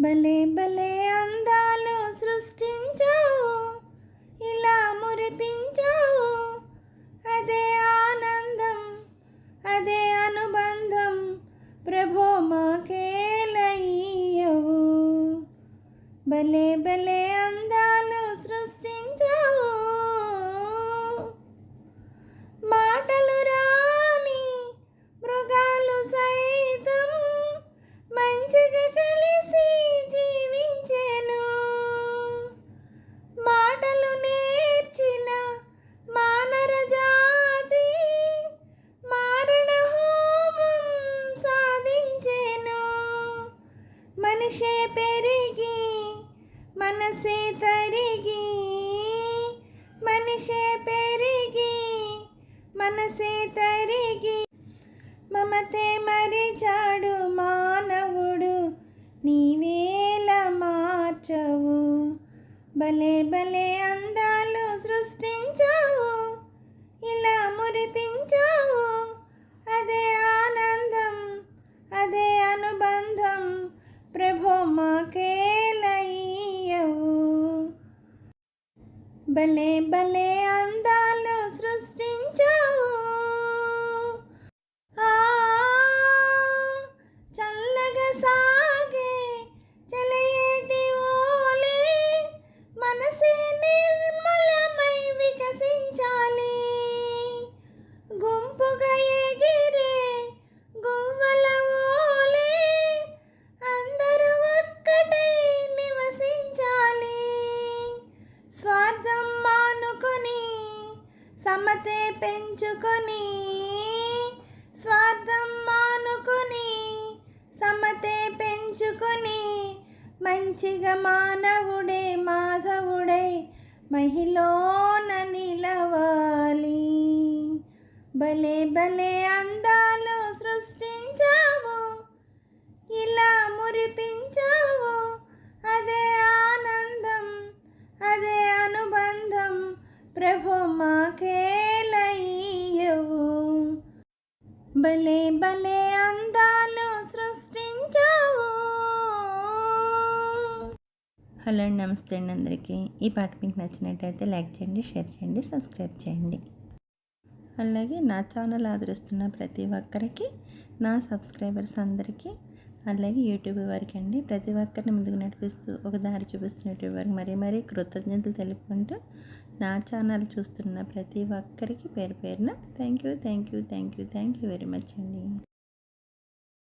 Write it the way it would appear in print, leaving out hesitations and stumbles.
భలే భలే అందాలు సృష్టించావు, ఇలా మురిపించావు. అదే ఆనందం, అదే అనుబంధం, ప్రభో మాకేలయ్యవు. భలే భలే అందాలు సృష్టించావు. మాటలు రాని మృగాలు సైతం మంచిగా కలిసి జీవించెను. మాటలు నేర్చిన మానర జాతి మారణ హోమం సాధించెను. మనిషే పెరిగి మనసే తరిగి, మనిషే పెరిగి మనసే తరిగి, మమతే మరిచాడు మానవుడు, నీవేల మార్చవు. భలే భలే అందాలు సృష్టించావు, ఇలా మురిపించావు. అదే ఆనందం, అదే అనుబంధం, ప్రభో మాకేలయ్యవు. భలే భలే అందాలు సృష్టించావు. చల్లగా సాగే చెలయేటి ఓలే మనసే నిర్మలమై వికసించాలి. గుంపుగా ఎగిరే గువ్వల ఓలే అందరూ ఒక్కటై నివసించాలి. స్వార్థం మానుకొని సమతే పెంచుకొని, స్వార్థం మానుకొని సమతే పెంచుకొని, మంచిగా మానవుడే మాధవుడై మహిళన నిలవాలి. భలే భలే అందాలు సృష్టించావు, ఇలా మురిపించావు. అదే ఆనందం, అదే అనుబంధం, ప్రభో మాకేలయ్యవు. భలే భలే అందాలు సృష్టించావు. హలో అండి, నమస్తే అండి అందరికీ. ఈ పాట మీకు నచ్చినట్టయితే లైక్ చేయండి, షేర్ చేయండి, సబ్స్క్రైబ్ చేయండి. అలాగే నా ఛానల్ ఆదరిస్తున్న ప్రతి ఒక్కరికి, నా సబ్స్క్రైబర్స్ అందరికీ, అలాగే యూట్యూబ్ వారికి అండి, ప్రతి ఒక్కరిని ముందుకు నడిపిస్తూ ఒక దారి చూపిస్తున్న యూట్యూబ్ వారికి మరీ మరీ కృతజ్ఞతలు తెలుపుకుంటూ, నా ఛానల్ చూస్తున్న ప్రతి ఒక్కరికి పేరు పేరున థ్యాంక్ యూ వెరీ మచ్ అండి.